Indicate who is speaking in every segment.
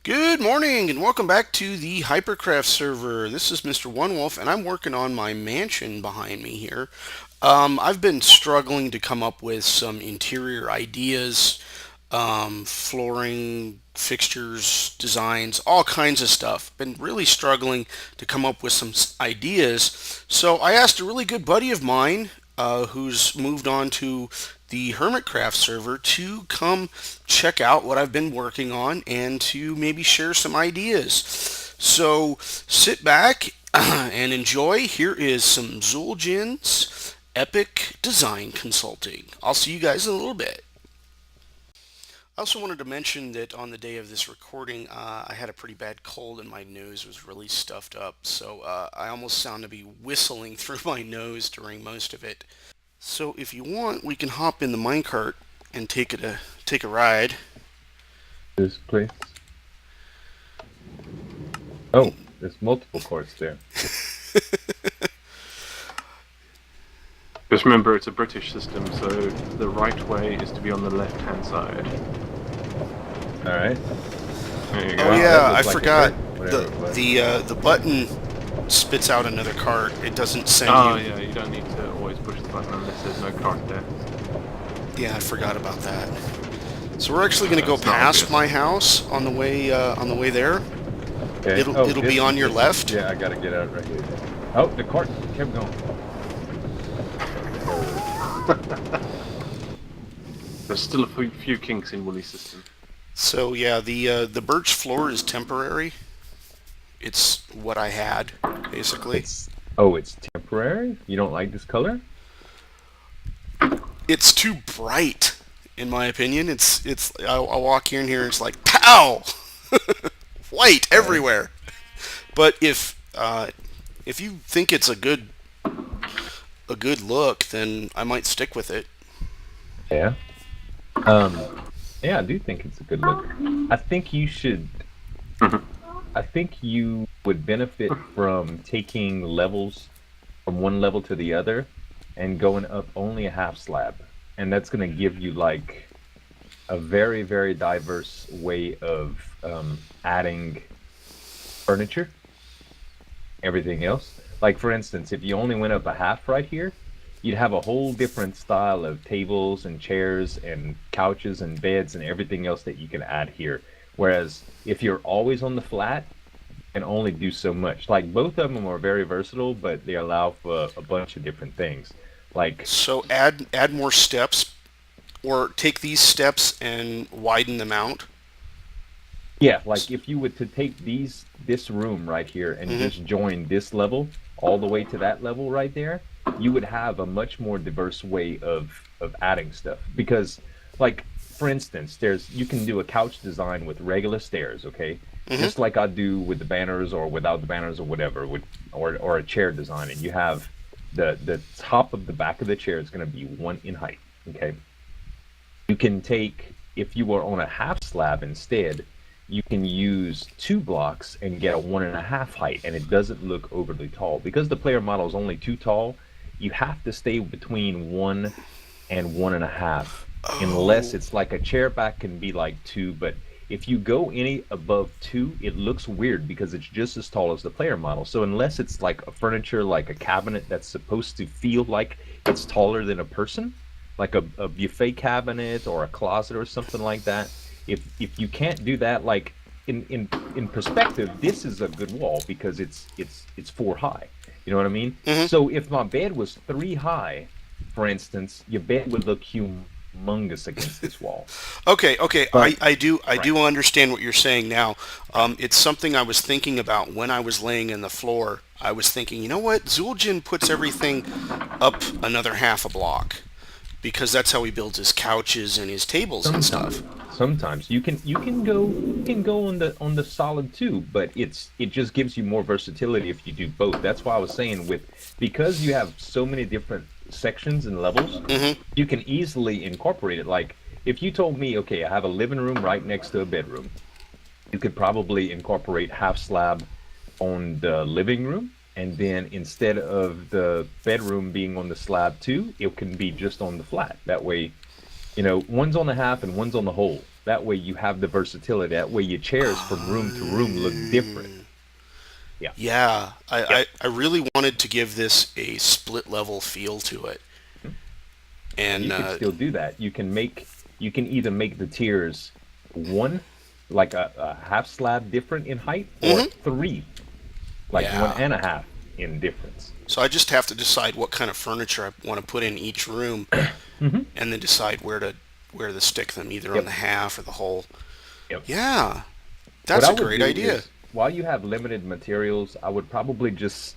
Speaker 1: Good morning and welcome back to the Hypercraft server. This is Mr. OneWolfe and I'm working on my mansion behind me here. I've been struggling to come up with some interior ideas, flooring, fixtures, designs, all kinds of stuff. Been really struggling to come up with some ideas. So I asked a really good buddy of mine who's moved on to the Hermitcraft server to come check out what I've been working on and to maybe share some ideas. So sit back and enjoy. Here is some Zueljin's Epic Design Consulting. I'll see you guys in a little bit. I also wanted to mention that on the day of this recording, I had a pretty bad cold and my nose was really stuffed up. So I almost sound to be whistling through my nose during most of it. So if you want, we can hop in the minecart and take a ride.
Speaker 2: This place. Oh, there's multiple carts there.
Speaker 3: Just remember, it's a British system, so the right way is to be on the left-hand side.
Speaker 2: All right.
Speaker 3: There you go.
Speaker 1: Oh
Speaker 2: Wow,
Speaker 1: yeah,
Speaker 2: that
Speaker 1: I
Speaker 2: looks like a
Speaker 1: forgot
Speaker 2: cart,
Speaker 1: the
Speaker 2: whatever it was.
Speaker 1: the button spits out another cart. It doesn't send
Speaker 3: Oh
Speaker 1: you.
Speaker 3: yeah, you don't need to always push the button unless there's no card there.
Speaker 1: Yeah, I forgot about that. So we're actually going to go
Speaker 3: It's not
Speaker 1: past
Speaker 3: obvious.
Speaker 1: my house on the way there.
Speaker 2: Okay.
Speaker 1: It'll be on your left.
Speaker 2: Yeah, I gotta get out right here. Oh, the cart kept going.
Speaker 3: There's still a few kinks in Woolly's system.
Speaker 1: So yeah, the birch floor is temporary. It's what I had basically.
Speaker 2: It's temporary. You don't like this color?
Speaker 1: It's too bright, in my opinion. I'll walk here and here. It's like pow, white everywhere. But if you think it's a good look, then I might stick with it.
Speaker 2: Yeah. Um. Yeah, I do think it's a good look. I think you should. I think you would benefit from taking levels from one level to the other and going up only a half slab. And that's going to give you like a very, very diverse way of adding furniture, everything else. Like, for instance, if you only went up a half right here, you'd have a whole different style of tables and chairs and couches and beds and everything else that you can add here. Whereas if you're always on the flat, you can only do so much. Like, both of them are very versatile, but they allow for a bunch of different things. Like,
Speaker 1: So add more steps, or take these steps and widen them out.
Speaker 2: yeah, like if you were to take this room right here and
Speaker 1: Hmm.
Speaker 2: just join this level all the way to that level right there, you would have a much more diverse way of adding stuff. Because, like, for instance, you can do a couch design with regular stairs, okay?
Speaker 1: Hmm.
Speaker 2: Just like I do with the banners or without the banners or whatever, or a chair design, and you have the top of the back of the chair is going to be 1 in height, okay? You can take, if you were on a half slab instead, you can use 2 blocks and get a 1.5 height, and it doesn't look overly tall. Because the player model is only too tall, you have to stay between 1 and 1.5, unless
Speaker 1: Oh,
Speaker 2: it's like a chair back can be like 2, but if you go any above 2, it looks weird because it's just as tall as the player model. So unless it's like a furniture, like a cabinet that's supposed to feel like it's taller than a person, like a buffet cabinet or a closet or something like that. If you can't do that, like in perspective, this is a good wall because it's 4 high. You know what I mean?
Speaker 1: hmm.
Speaker 2: So if my bed was 3 high, for instance, your bed would look humongous against this wall.
Speaker 1: Okay.
Speaker 2: But
Speaker 1: I
Speaker 2: right,
Speaker 1: do understand what you're saying now. It's something I was thinking about when I was laying in the floor. I was thinking, you know what? Zueljin puts everything up another half a block because that's how he builds his couches and his tables and stuff.
Speaker 2: sometimes you can go on the solid too, but it just gives you more versatility if you do both. That's why I was saying, because you have so many different sections and levels,
Speaker 1: Hmm.
Speaker 2: you can easily incorporate it. Like, if you told me, okay, I have a living room right next to a bedroom, you could probably incorporate half slab on the living room, and then instead of the bedroom being on the slab too, it can be just on the flat. That way, one's on the half and one's on the whole, That way you have the versatility. That way your chairs from room to room look different. Yeah.
Speaker 1: Yeah,
Speaker 2: Yep.
Speaker 1: I really wanted to give this a split level feel to it.
Speaker 2: Mhm. And
Speaker 1: And
Speaker 2: you can still do that. You can either make the tiers one, like a half slab different in height, or
Speaker 1: mhm,
Speaker 2: three, like one
Speaker 1: yeah.
Speaker 2: and a half in difference.
Speaker 1: So I just have to decide what kind of furniture I want to put in each room,
Speaker 2: Hmm.
Speaker 1: and then decide where to stick them, either on
Speaker 2: Yep.
Speaker 1: the half or the whole.
Speaker 2: Yep.
Speaker 1: Yeah,
Speaker 2: What
Speaker 1: that's
Speaker 2: I
Speaker 1: a
Speaker 2: would
Speaker 1: great
Speaker 2: do
Speaker 1: idea.
Speaker 2: is, while you have limited materials, I would probably just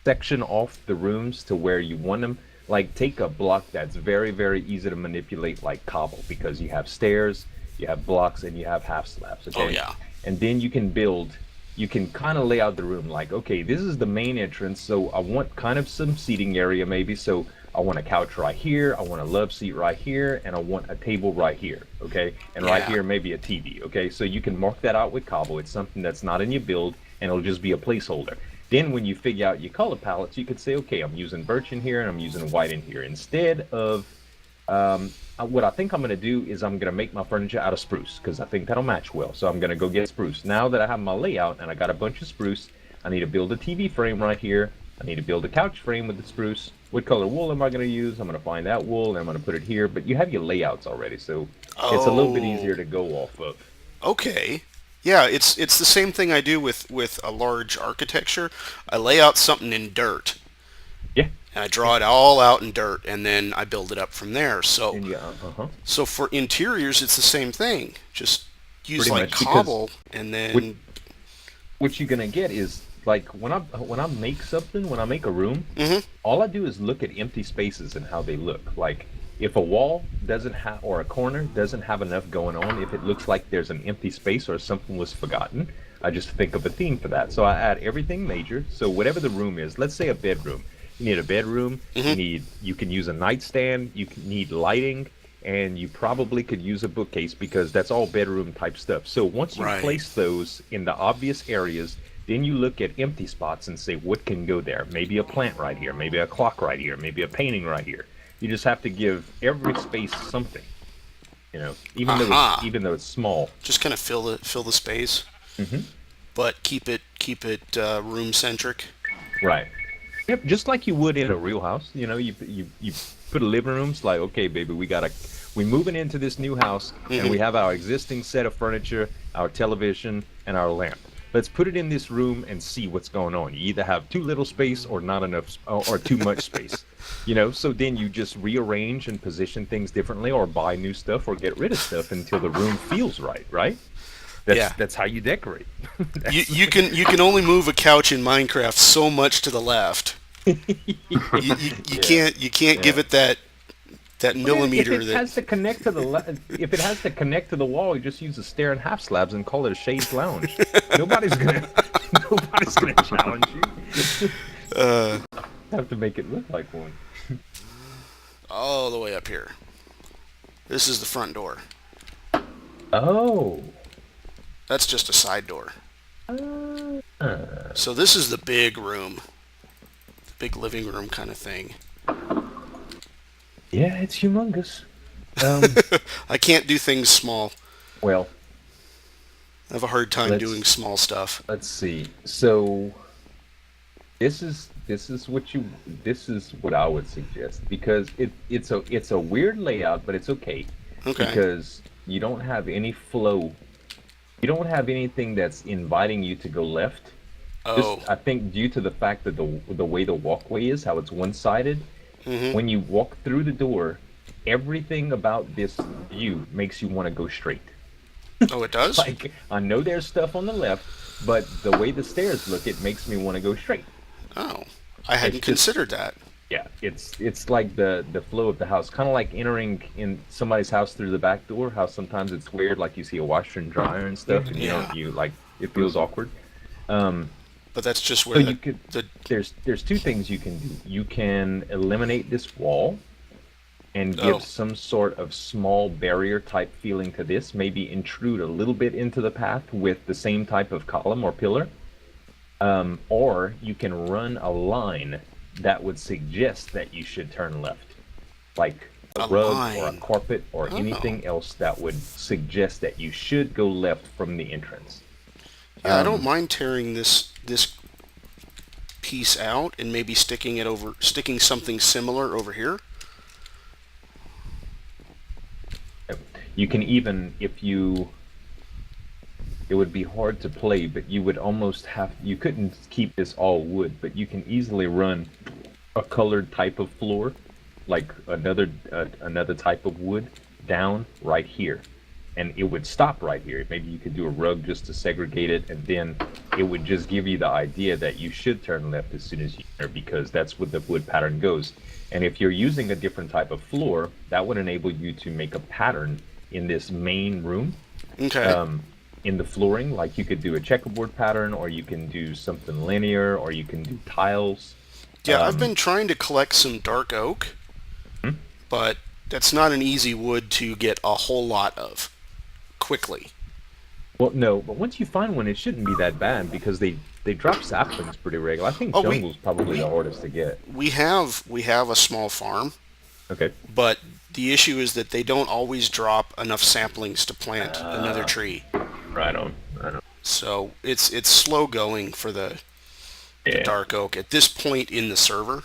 Speaker 2: section off the rooms to where you want them. Like, take a block that's very, very easy to manipulate, like cobble, because you have stairs, you have blocks, and you have half slabs,
Speaker 1: Oh
Speaker 2: okay?
Speaker 1: yeah.
Speaker 2: And then you can kind of lay out the room like, okay, this is the main entrance, so I want kind of some seating area maybe. So I want a couch right here, I want a love seat right here, and I want a table right here, okay? And right
Speaker 1: Yeah.
Speaker 2: here, maybe a TV, okay? So you can mark that out with cobble. It's something that's not in your build, and it'll just be a placeholder. Then when you figure out your color palettes, you could say, okay, I'm using birch in here, and I'm using white in here. Instead of, what I think I'm going to do is I'm going to make my furniture out of spruce, because I think that'll match well. So I'm going to go get spruce. Now that I have my layout and I got a bunch of spruce, I need to build a TV frame right here. I need to build a couch frame with the spruce. What color wool am I going to use? I'm going to find that wool and I'm going to put it here. But you have your layouts already, so it's a little bit
Speaker 1: Oh,
Speaker 2: easier to go off of.
Speaker 1: okay. Yeah, it's the same thing I do with a large architecture. I lay out something in dirt,
Speaker 2: Yeah,
Speaker 1: and I
Speaker 2: yeah.
Speaker 1: draw it all out in dirt, and then I build it up from there. So
Speaker 2: And yeah, uh-huh.
Speaker 1: so for interiors, it's the same thing. Just use
Speaker 2: Pretty
Speaker 1: like
Speaker 2: much, because
Speaker 1: cobble, and
Speaker 2: what
Speaker 1: then.
Speaker 2: what you're gonna get is, like, when I make something, when I make a room,
Speaker 1: Mhm.
Speaker 2: all I do is look at empty spaces and how they look. Like, if a wall doesn't have, or a corner doesn't have enough going on, if it looks like there's an empty space or something was forgotten, I just think of a theme for that. So I add everything major. So whatever the room is, let's say a bedroom. You need a bedroom.
Speaker 1: Mhm.
Speaker 2: You can use a nightstand. You can need lighting, and you probably could use a bookcase, because that's all bedroom type stuff. So once you
Speaker 1: Right.
Speaker 2: place those in the obvious areas, then you look at empty spots and say, what can go there? Maybe a plant right here, maybe a clock right here, maybe a painting right here. You just have to give every space something,
Speaker 1: Aha.
Speaker 2: even though it's small.
Speaker 1: Just kind of fill the space,
Speaker 2: Hmm.
Speaker 1: but keep it room centric.
Speaker 2: Right. Yep, just like you would in a real house. You put a living room. It's like, okay, baby, we moving into this new house, and
Speaker 1: Hmm.
Speaker 2: we have our existing set of furniture, our television, and our lamp. Let's put it in this room and see what's going on. You either have too little space or not enough, or too much space. So then you just rearrange and position things differently, or buy new stuff, or get rid of stuff until the room feels right. Right? That's
Speaker 1: Yeah.
Speaker 2: that's how you decorate.
Speaker 1: You
Speaker 2: That's
Speaker 1: you can you can only move a couch in Minecraft so much to the left. You
Speaker 2: yeah,
Speaker 1: can't give
Speaker 2: yeah.
Speaker 1: it that
Speaker 2: Well, then, if
Speaker 1: millimeter
Speaker 2: it
Speaker 1: that.
Speaker 2: has to connect to if it has to connect to the wall, you just use a stair and half slabs and call it a shades lounge. Nobody's gonna, nobody's gonna challenge you. Have to make it look like one.
Speaker 1: All the way up here. This is the front door.
Speaker 2: Oh.
Speaker 1: That's just a side door.
Speaker 2: Uh,
Speaker 1: So this is the big room, the big living room kind of thing.
Speaker 2: yeah, it's humongous. Um,
Speaker 1: I can't do things small.
Speaker 2: well,
Speaker 1: I have a hard time doing
Speaker 2: let's
Speaker 1: small stuff.
Speaker 2: let's see. So this is what I would suggest, because it's a weird layout, but it's okay,
Speaker 1: Okay.
Speaker 2: because you don't have any flow. You don't have anything that's inviting you to go left. Just,
Speaker 1: Oh.
Speaker 2: I think, due to the fact that the way the walkway is, how it's one-sided,
Speaker 1: Mhm.
Speaker 2: when you walk through the door, everything about this view makes you want to go straight.
Speaker 1: Oh, it does.
Speaker 2: Like, I know there's stuff on the left, but the way the stairs look, it makes me want to go straight.
Speaker 1: Oh, I
Speaker 2: It's
Speaker 1: hadn't
Speaker 2: just,
Speaker 1: considered that.
Speaker 2: yeah, it's like the flow of the house, kind of like entering in somebody's house through the back door. How sometimes it's weird, like you see a washer and dryer and stuff, and
Speaker 1: Yeah,
Speaker 2: you like, it feels awkward. Um,
Speaker 1: but that's just
Speaker 2: so
Speaker 1: where
Speaker 2: you
Speaker 1: the
Speaker 2: could
Speaker 1: the.
Speaker 2: there's two things you can do. You can eliminate this wall and give
Speaker 1: Oh.
Speaker 2: some sort of small barrier type feeling to this. Maybe intrude a little bit into the path with the same type of column or pillar. Or you can run a line that would suggest that you should turn left. Like, a rug or a
Speaker 1: line.
Speaker 2: carpet or
Speaker 1: Oh.
Speaker 2: anything else that would suggest that you should go left from the entrance.
Speaker 1: Yeah, I don't
Speaker 2: Um,
Speaker 1: mind tearing this piece out and maybe sticking something similar over here.
Speaker 2: you can even, if you, it would be hard to play, but you would almost have, you couldn't keep this all wood, but you can easily run a colored type of floor, like another type of wood, down right here, and it would stop right here. Maybe you could do a rug just to segregate it, and then it would just give you the idea that you should turn left as soon as you enter, because that's where the wood pattern goes. And if you're using a different type of floor, that would enable you to make a pattern in this main room,
Speaker 1: Okay.
Speaker 2: um, in the flooring. Like you could do a checkerboard pattern, or you can do something linear, or you can do tiles.
Speaker 1: Yeah, I've been
Speaker 2: Um,
Speaker 1: trying to collect some dark oak, but that's not an easy wood to get a whole lot of quickly.
Speaker 2: well, no, but once you find one, it shouldn't be that bad because they drop saplings pretty regular. I think
Speaker 1: Oh, we
Speaker 2: jungle's probably the
Speaker 1: we
Speaker 2: hardest to get.
Speaker 1: we have a small farm,
Speaker 2: Okay.
Speaker 1: but the issue is that they don't always drop enough saplings to plant another
Speaker 2: Uh,
Speaker 1: tree.
Speaker 2: right on. Right on.
Speaker 1: So it's slow going for the
Speaker 2: Yeah.
Speaker 1: dark oak at this point in the server.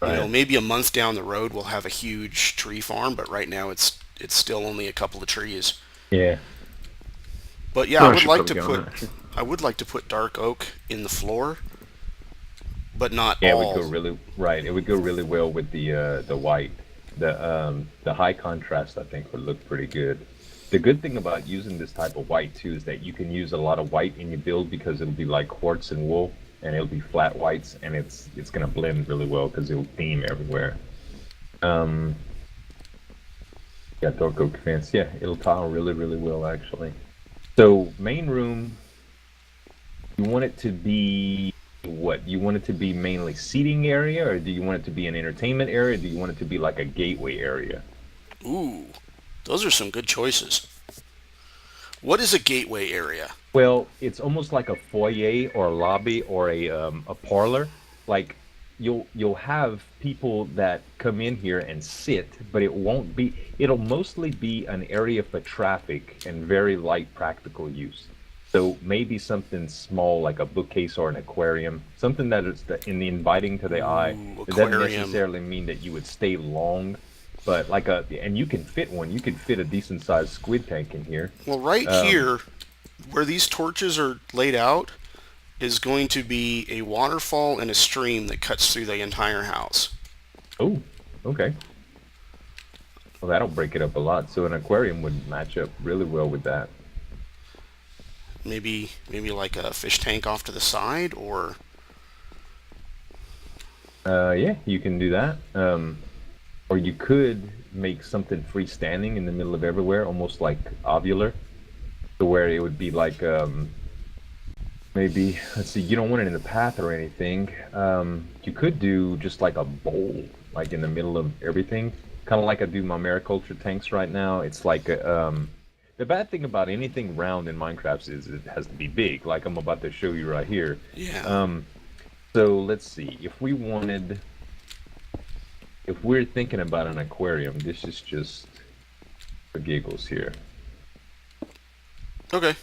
Speaker 2: Right.
Speaker 1: Maybe a month down the road we'll have a huge tree farm, but right now it's still only a couple of trees.
Speaker 2: Yeah.
Speaker 1: But yeah,
Speaker 3: No, I should probably go on that. Actually.
Speaker 1: I would like to put dark oak in the floor, but not
Speaker 2: Yeah, it would go
Speaker 1: all.
Speaker 2: really right. It would go really well with the white. The high contrast I think would look pretty good. The good thing about using this type of white too is that you can use a lot of white in your build because it'll be like quartz and wool, and it'll be flat whites, and it's gonna blend really well because it'll theme everywhere. Um, yeah, dark oak fence. Yeah, it'll tile really well actually. So main room, you want it to be what? You want it to be mainly seating area, or do you want it to be an entertainment area? Do you want it to be like a gateway area?
Speaker 1: Ooh, those are some good choices. What is a gateway area?
Speaker 2: Well, it's almost like a foyer or a lobby or a parlor. Like you'll have people that come in here and sit, but it won't be. It'll mostly be an area for traffic and very light practical use. So maybe something small like a bookcase or an aquarium, something that is in the inviting to the eye.
Speaker 1: Ooh,
Speaker 2: It doesn't
Speaker 1: aquarium.
Speaker 2: necessarily mean that you would stay long, but like and you can fit one. You could fit a decent sized squid tank in here.
Speaker 1: Well, right
Speaker 2: Um,
Speaker 1: here, where these torches are laid out, is going to be a waterfall and a stream that cuts through the entire house.
Speaker 2: oh, okay. Well, that'll break it up a lot. So an aquarium would match up really well with that.
Speaker 1: Maybe like a fish tank off to the side, or
Speaker 2: Yeah, you can do that. Or you could make something freestanding in the middle of everywhere, almost like ovular, to where it would be like maybe, let's see, you don't want it in the path or anything. You could do just like a bowl, like in the middle of everything, kind of like I do my mariculture tanks right now. It's like the bad thing about anything round in Minecraft is it has to be big, like I'm about to show you right here.
Speaker 1: yeah.
Speaker 2: Um, so let's see, if we're thinking about an aquarium, this is just for giggles here.
Speaker 1: Okay.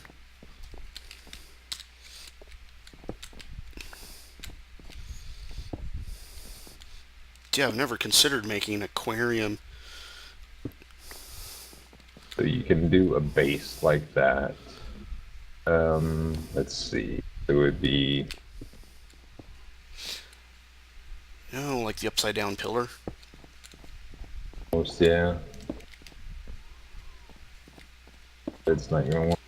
Speaker 1: Yeah, I've never considered making an aquarium.
Speaker 2: So you can do a base like that. Let's see. It would be,
Speaker 1: Like the upside down pillar.
Speaker 2: almost, yeah. It's not gonna work.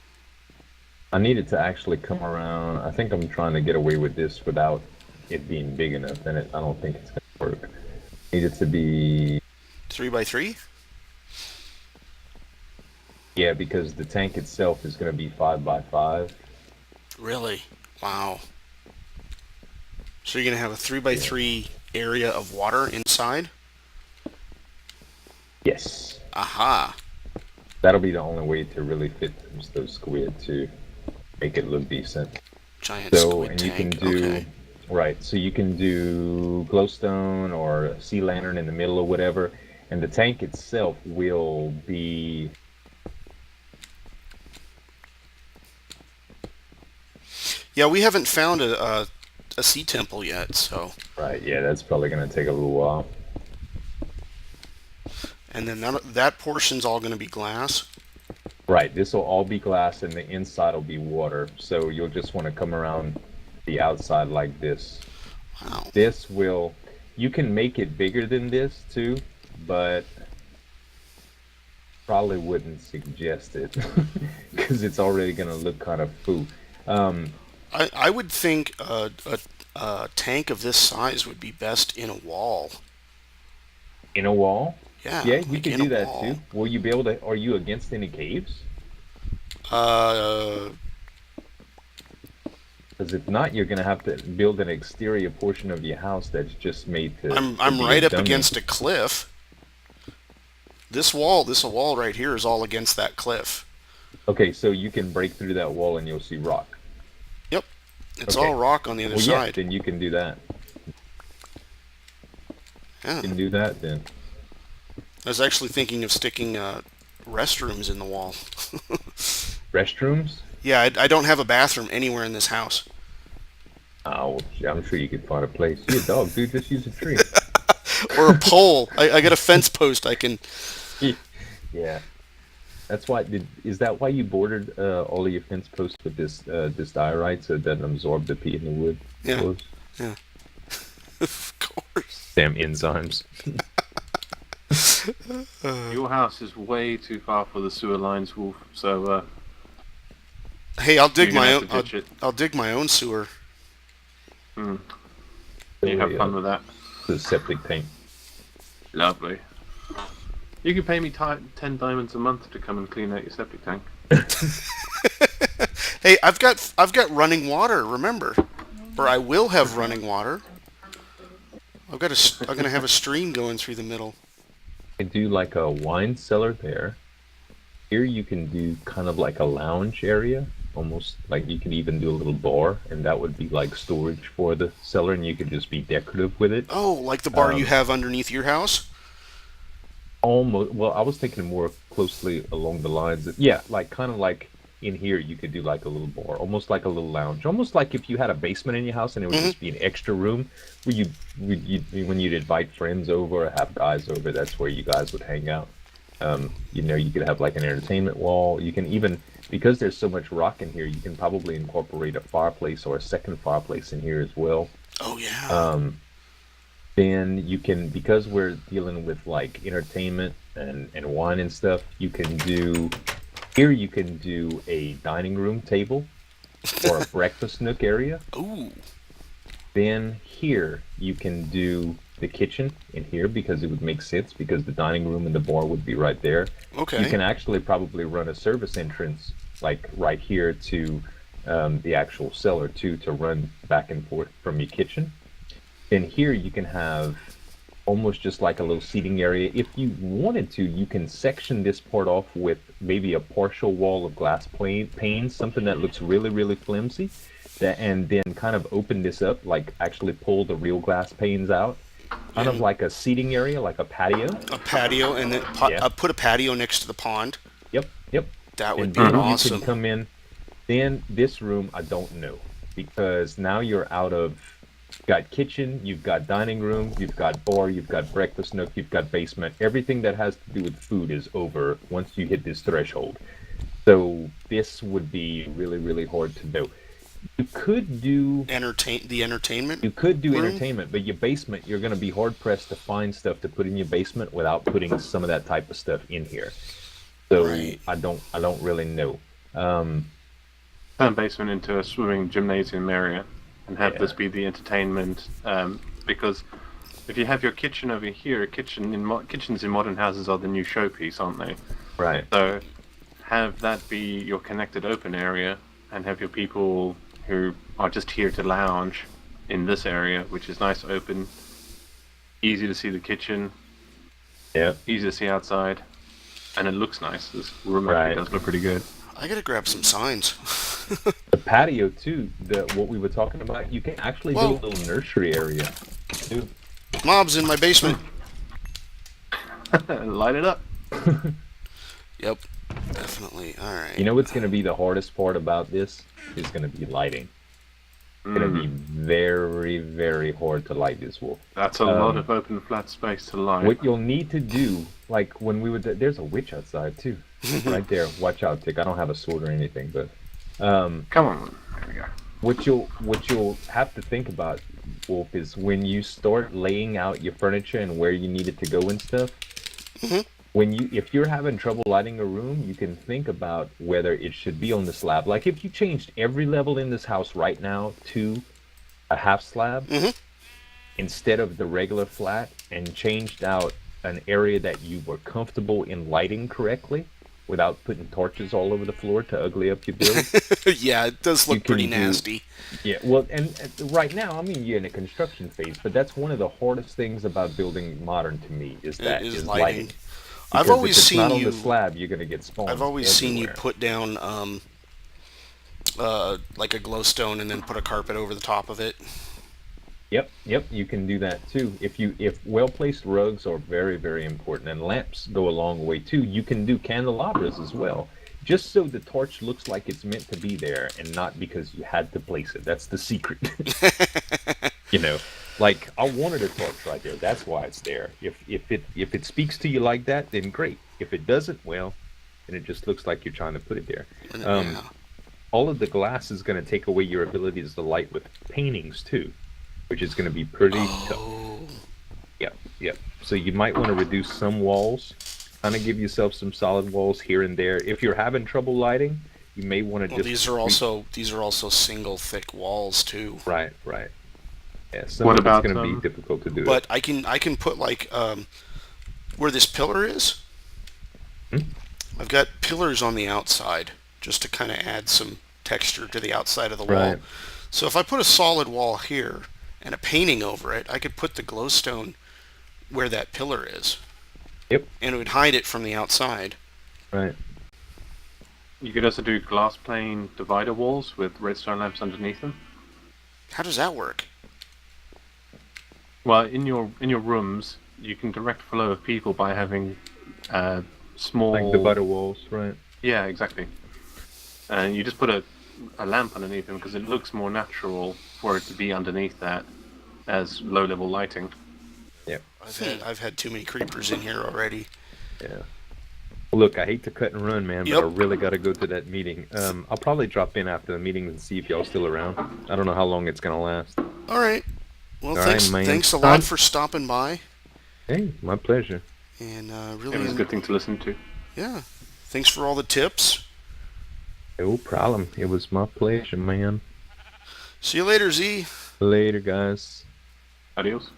Speaker 2: I need it to actually come around. I think I'm trying to get away with this without it being big enough, and I don't think it's gonna work. Need it to be,
Speaker 1: 3 by 3?
Speaker 2: yeah, because the tank itself is gonna be 5 by 5.
Speaker 1: Really? Wow. So you're gonna have a three by
Speaker 2: Yeah.
Speaker 1: three area of water inside?
Speaker 2: Yes.
Speaker 1: Aha.
Speaker 2: That'll be the only way to really fit those squid to make it look decent.
Speaker 1: Giant
Speaker 2: So,
Speaker 1: squid
Speaker 2: and you can
Speaker 1: tank.
Speaker 2: do,
Speaker 1: Okay.
Speaker 2: right, so you can do glowstone or a sea lantern in the middle or whatever. And the tank itself will be
Speaker 1: Yeah, we haven't found a sea temple yet, so.
Speaker 2: right. Yeah, that's probably gonna take a little while.
Speaker 1: And then that portion's all going to be glass.
Speaker 2: Right. This will all be glass, and the inside will be water. So you'll just want to come around the outside like this.
Speaker 1: Wow.
Speaker 2: This will. You can make it bigger than this too, but probably wouldn't suggest it because it's already gonna look kind of foo. Um,
Speaker 1: I would think a tank of this size would be best in a wall.
Speaker 2: in a wall.
Speaker 1: Yeah,
Speaker 2: Yeah, you
Speaker 1: like
Speaker 2: could
Speaker 1: in a
Speaker 2: do that
Speaker 1: wall.
Speaker 2: too. Will you be able to? Are you against any caves?
Speaker 1: Uh,
Speaker 2: Because if not, you're gonna have to build an exterior portion of your house that's just made to
Speaker 1: I'm
Speaker 2: be a
Speaker 1: right up
Speaker 2: dummy.
Speaker 1: against a cliff. This wall right here is all against that cliff.
Speaker 2: Okay, so you can break through that wall and you'll see rock.
Speaker 1: Yep, it's all
Speaker 2: Okay.
Speaker 1: rock on the other
Speaker 2: Well, yeah,
Speaker 1: side.
Speaker 2: then you can do that.
Speaker 1: Yeah,
Speaker 2: You can do that then.
Speaker 1: I was actually thinking of sticking restrooms in the wall.
Speaker 2: Restrooms?
Speaker 1: Yeah, I don't have a bathroom anywhere in this house.
Speaker 2: Oh, yeah, I'm sure you could find a place. You're a dog, dude. Just use a tree.
Speaker 1: Or a pole. I got a fence post I can.
Speaker 2: Yeah, that's why. Is that why you bordered all of your fence posts with this diorite so it doesn't absorb the peat in the wood?
Speaker 1: Yeah,
Speaker 2: Suppose?
Speaker 1: yeah, of course.
Speaker 2: Damn enzymes.
Speaker 3: Your house is way too far for the sewer lines, Wolf. So
Speaker 1: Hey, I'll dig
Speaker 3: you're gonna
Speaker 1: my
Speaker 3: have
Speaker 1: own.
Speaker 3: to ditch it.
Speaker 1: I'll dig my own sewer.
Speaker 3: Hmm. You have fun with that.
Speaker 2: The septic tank.
Speaker 3: Lovely. You can pay me 10 diamonds a month to come and clean out your septic tank.
Speaker 1: Hey, I've got running water. Remember, or I will have running water. I'm gonna have a stream going through the middle.
Speaker 2: You can do like a wine cellar there. Here you can do kind of like a lounge area, almost like you can even do a little bar, and that would be like storage for the cellar, and you could just be decorative with it.
Speaker 1: Oh, like the bar you
Speaker 2: Um,
Speaker 1: have underneath your house?
Speaker 2: Almost. Well, I was thinking more closely along the lines of yeah, like kind of like in here you could do like a little bar, almost like a little lounge, almost like if you had a basement in your house and it would
Speaker 1: Hmm.
Speaker 2: just be an extra room where when you'd invite friends over or have guys over, that's where you guys would hang out. You could have like an entertainment wall. You can even, because there's so much rock in here, you can probably incorporate a fireplace or a second fireplace in here as well.
Speaker 1: Oh yeah.
Speaker 2: Then you can, because we're dealing with like entertainment and wine and stuff, you can do here you can do a dining room table or a breakfast nook area.
Speaker 1: Ooh.
Speaker 2: Then here you can do the kitchen in here because it would make sense because the dining room and the bar would be right there. You
Speaker 1: Okay.
Speaker 2: can actually probably run a service entrance like right here to the actual cellar too to run back and forth from your kitchen. Then here you can have almost just like a little seating area. If you wanted to, you can section this part off with maybe a partial wall of glass panes, something that looks really, really flimsy, and then kind of open this up, like actually pull the real glass panes out, kind of
Speaker 1: And
Speaker 2: like a seating area, like a patio.
Speaker 1: a patio, and then
Speaker 2: Yeah.
Speaker 1: put a patio next to the pond.
Speaker 2: Yep, yep.
Speaker 1: That would
Speaker 2: And
Speaker 1: be
Speaker 2: then you can
Speaker 1: awesome.
Speaker 2: come in. Then this room, I don't know, because now you're out of. You've got kitchen, you've got dining room, you've got bar, you've got breakfast nook, you've got basement. Everything that has to do with food is over once you hit this threshold. So this would be really, really hard to do. You could do
Speaker 1: Entertainment
Speaker 2: you could do
Speaker 1: room.
Speaker 2: entertainment, but your basement, you're going to be hard pressed to find stuff to put in your basement without putting some of that type of stuff in here. So
Speaker 1: Right.
Speaker 2: I don't really know. Um,
Speaker 3: Turn basement into a swimming gymnasium area and have
Speaker 2: yeah,
Speaker 3: this be the entertainment. Because if you have your kitchen over here, kitchens in modern houses are the new showpiece, aren't they?
Speaker 2: right.
Speaker 3: So have that be your connected open area and have your people who are just here to lounge in this area, which is nice, open, easy to see the kitchen,
Speaker 2: Yeah,
Speaker 3: easy to see outside, and it looks nice. This room
Speaker 2: right.
Speaker 3: actually does look pretty good.
Speaker 1: I gotta grab some signs.
Speaker 2: The patio too, what we were talking about, you can actually do a
Speaker 1: Whoa,
Speaker 2: little nursery area too.
Speaker 1: mobs in my basement.
Speaker 3: Light it up.
Speaker 1: Yep, definitely. All
Speaker 2: You
Speaker 1: right.
Speaker 2: know what's going to be the hardest part about this is going to be lighting. Going to be
Speaker 3: Mm,
Speaker 2: very, very hard to light this wolf.
Speaker 3: that's a lot
Speaker 2: Um,
Speaker 3: of open flat space to light.
Speaker 2: what you'll need to do, like when we would, there's a witch outside too, right there. Watch out, Tick. I don't have a sword or anything, but
Speaker 3: Come on. There we go.
Speaker 2: what you'll have to think about, Wolf, is when you start laying out your furniture and where you need it to go and stuff.
Speaker 1: Mhm.
Speaker 2: When you if you're having trouble lighting a room, you can think about whether it should be on the slab. Like if you changed every level in this house right now to a half slab
Speaker 1: Mhm.
Speaker 2: instead of the regular flat and changed out an area that you were comfortable in lighting correctly without putting torches all over the floor to ugly up your build,
Speaker 1: Yeah, it does
Speaker 2: you
Speaker 1: look pretty
Speaker 2: can do.
Speaker 1: nasty.
Speaker 2: Yeah, well, and right now, I mean, you're in a construction phase, but that's one of the hardest things about building modern to me is
Speaker 1: It
Speaker 2: that
Speaker 1: is
Speaker 2: is
Speaker 1: lighting.
Speaker 2: lighting.
Speaker 1: I've
Speaker 2: Because if
Speaker 1: always
Speaker 2: it's
Speaker 1: seen
Speaker 2: not on the
Speaker 1: you.
Speaker 2: slab, you're gonna get
Speaker 1: I've
Speaker 2: spawns
Speaker 1: always seen you
Speaker 2: everywhere.
Speaker 1: put down like a glowstone and then put a carpet over the top of it.
Speaker 2: Yep, yep, you can do that too. If well-placed rugs are very, very important, and lamps go a long way too. You can do candelabras as well, just so the torch looks like it's meant to be there and not because you had to place it. That's the secret. You know, like I wanted a torch right there. That's why it's there. If it speaks to you like that, then great. If it doesn't, well, then it just looks like you're trying to put it there. Um,
Speaker 1: Yeah.
Speaker 2: all of the glass is going to take away your abilities to light with paintings too, which is going to be pretty tough.
Speaker 1: Oh.
Speaker 2: Yep, yep. So you might want to reduce some walls, kind of give yourself some solid walls here and there. If you're having trouble lighting, you may want to
Speaker 1: Well,
Speaker 2: just
Speaker 1: these are also single thick walls too.
Speaker 2: right, right. Yeah, some
Speaker 3: What
Speaker 2: of it's
Speaker 3: about
Speaker 2: going to be difficult to do it.
Speaker 1: But I can put like where this pillar is.
Speaker 2: Hmm?
Speaker 1: I've got pillars on the outside just to kind of add some texture to the outside of the wall.
Speaker 2: Right.
Speaker 1: So if I put a solid wall here and a painting over it, I could put the glowstone where that pillar is,
Speaker 2: Yep.
Speaker 1: and it would hide it from the outside.
Speaker 2: Right.
Speaker 3: You could also do glass plane divider walls with redstone lamps underneath them.
Speaker 1: How does that work?
Speaker 3: Well, in your rooms, you can direct flow of people by having
Speaker 2: Like the
Speaker 3: small.
Speaker 2: butter walls, right?
Speaker 3: Yeah, exactly. And you just put a lamp underneath them because it looks more natural for it to be underneath that as low level lighting.
Speaker 2: Yep.
Speaker 1: I've had too many creepers in here already.
Speaker 2: Yeah. Well, look, I hate to cut and run, man, but I
Speaker 1: Yep.
Speaker 2: really got to go to that meeting. I'll probably drop in after the meeting and see if y'all still around. I don't know how long it's gonna last.
Speaker 1: All right. Well,
Speaker 2: All right,
Speaker 1: thanks
Speaker 2: man.
Speaker 1: thanks a lot for stopping by,
Speaker 2: Hey, my pleasure.
Speaker 1: and
Speaker 3: It was a good thing to listen to.
Speaker 1: yeah, thanks for all the tips.
Speaker 2: No problem. It was my pleasure, man.
Speaker 1: See you later, Z.
Speaker 2: Later, guys.
Speaker 3: Adios.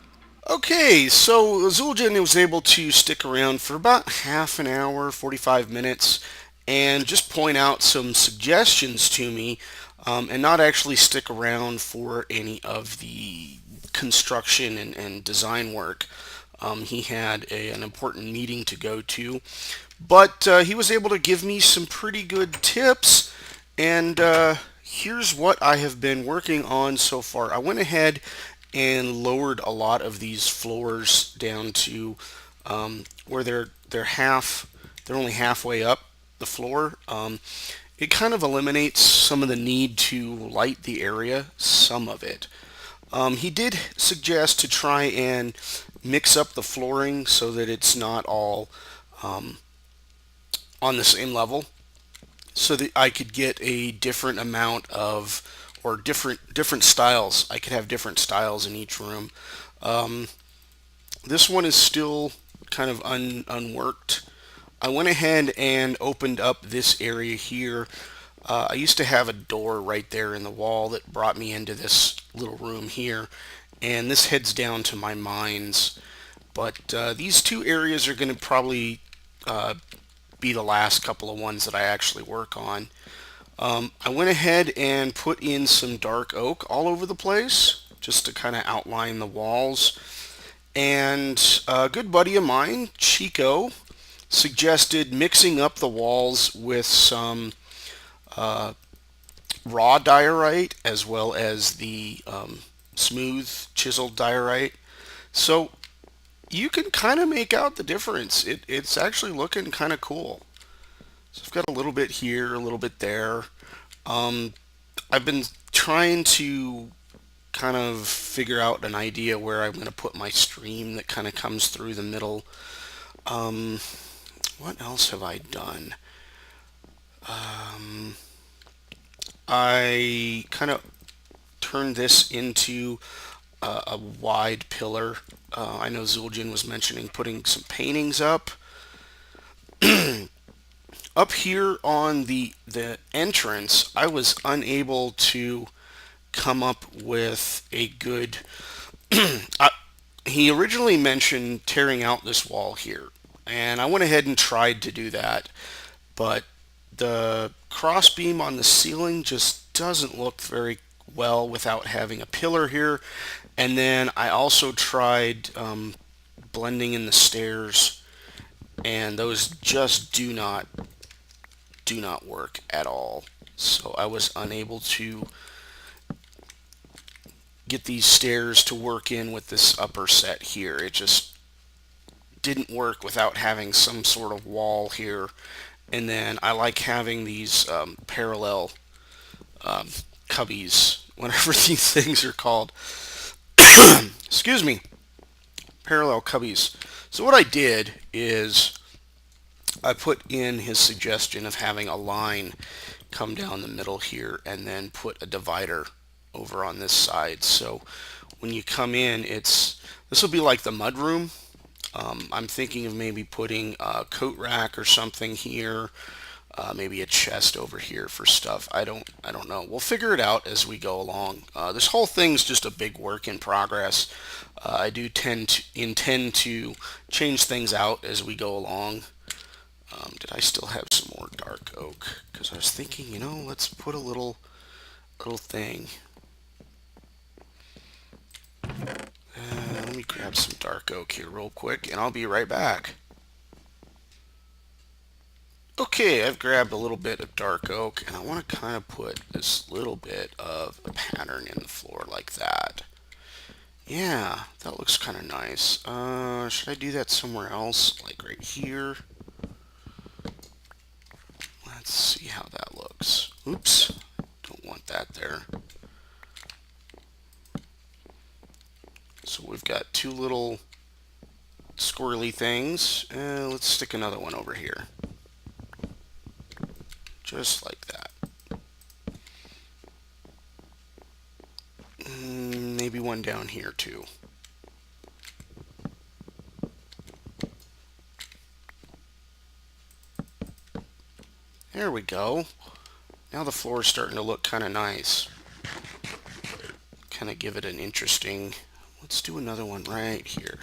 Speaker 1: Okay, so Zueljin was able to stick around for about half an hour, 45 minutes, and just point out some suggestions to me, and not actually stick around for any of the construction and design work. He had an important meeting to go to, but he was able to give me some pretty good tips, and here's what I have been working on so far. I went ahead and lowered a lot of these floors down to where they're only halfway up the floor. It kind of eliminates some of the need to light the area, some of it. He did suggest to try and mix up the flooring so that it's not all on the same level, so that I could get a different amount of or different styles. I could have different styles in each room. Um, this one is still kind of unworked. I went ahead and opened up this area here. I used to have a door right there in the wall that brought me into this little room here, and this heads down to my mines. But these two areas are going to probably uh, be the last couple of ones that I actually work on. I went ahead and put in some dark oak all over the place just to kind of outline the walls. And a good buddy of mine, Chico, suggested mixing up the walls with some uh, raw diorite as well as the smooth chiseled diorite. So You can kind of make out the difference. It's actually looking kind of cool. So I've got a little bit here, a little bit there. Um, I've been trying to kind of figure out an idea where I'm going to put my stream that kind of comes through the middle. Um, what else have I done? Um, I kind of turned this into a wide pillar. I know Zueljin was mentioning putting some paintings up. Up here on the entrance, I was unable to come up with a good. I, he originally mentioned tearing out this wall here, and I went ahead and tried to do that, but the crossbeam on the ceiling just doesn't look very well without having a pillar here. And then I also tried blending in the stairs, and those just do not work at all. So I was unable to get these stairs to work in with this upper set here. It just didn't work without having some sort of wall here. And then I like having these parallel um, cubbies, whatever these things are called. Excuse me, parallel cubbies. So what I did is I put in his suggestion of having a line come down the middle here and then put a divider over on this side. So when you come in, this will be like the mud room. I'm thinking of maybe putting a coat rack or something here, maybe a chest over here for stuff. I don't know. We'll figure it out as we go along. This whole thing's just a big work in progress. I do intend to change things out as we go along. Did I still have some more dark oak? Because I was thinking, let's put a little thing. Let me grab some dark oak here real quick, and I'll be right back. Okay, I've grabbed a little bit of dark oak, and I want to kind of put this little bit of a pattern in the floor like that. Yeah, that looks kind of nice. Should I do that somewhere else, like right here? Let's see how that looks. Oops, don't want that there. So we've got two little squirrely things. Let's stick another one over here. Just like that. Maybe one down here too. There we go. Now the floor is starting to look kind of nice. Kind of give it an interesting... Let's do another one right here.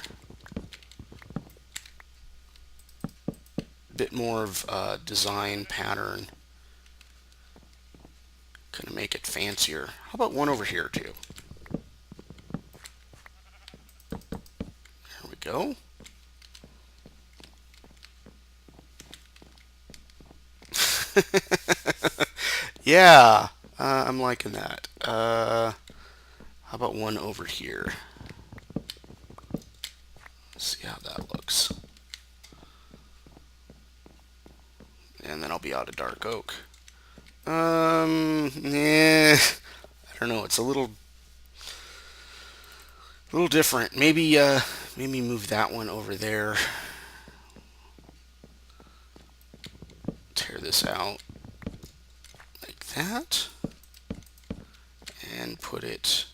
Speaker 1: Bit more of a design pattern. Gonna make it fancier. How about one over here too? There we go. Yeah, I'm liking that. How about one over here? Let's see how that looks. And then I'll be out of dark oak. I don't know. It's a little different. Maybe move that one over there. Tear this out like that, and put it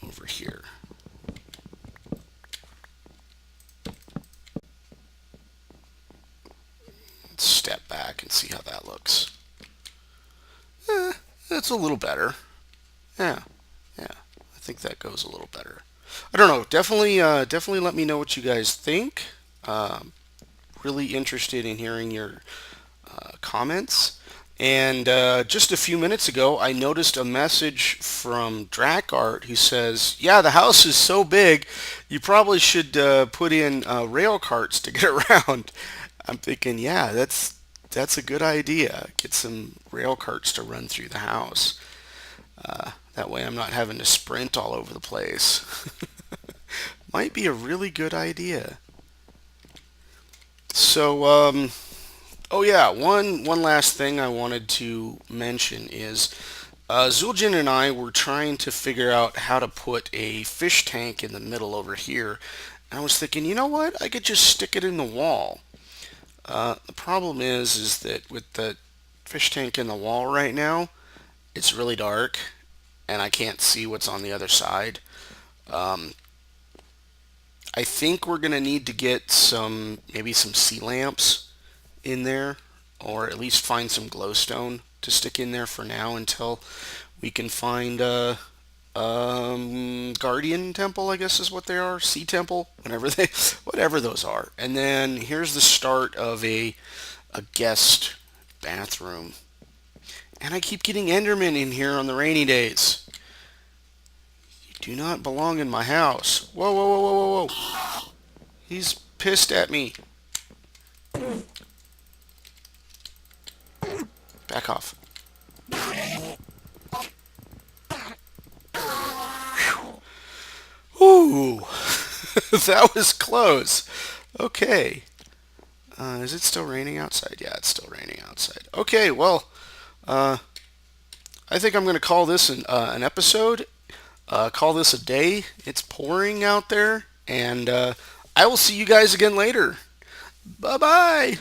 Speaker 1: over here. Let's step back and see how that looks. That's a little better. Yeah, yeah. I think that goes a little better. I don't know. Definitely let me know what you guys think. Really interested in hearing your comments. And just a few minutes ago, I noticed a message from Drakart who says, "Yeah, the house is so big, you probably should put in rail carts to get around." I'm thinking, yeah, that's a good idea. Get some rail carts to run through the house. That way, I'm not having to sprint all over the place. might be a really good idea. So, oh yeah, one last thing I wanted to mention is Zueljin and I were trying to figure out how to put a fish tank in the middle over here. And I was thinking, you know what? I could just stick it in the wall. The problem is that with the fish tank in the wall right now, it's really dark, and I can't see what's on the other side. Um, I think we're gonna need to get maybe some sea lamps in there, or at least find some glowstone to stick in there for now until we can find guardian temple, I guess is what they are, sea temple, whatever those are. And then here's the start of a guest bathroom. And I keep getting Enderman in here on the rainy days. You do not belong in my house. Whoa, whoa, whoa, whoa, whoa, whoa. He's pissed at me. Back off. Ooh, that was close. Okay. Is it still raining outside? Yeah, it's still raining outside. Okay, well, uh, I think I'm going to call this an episode. Call this a day. It's pouring out there, and I will see you guys again later. Bye bye.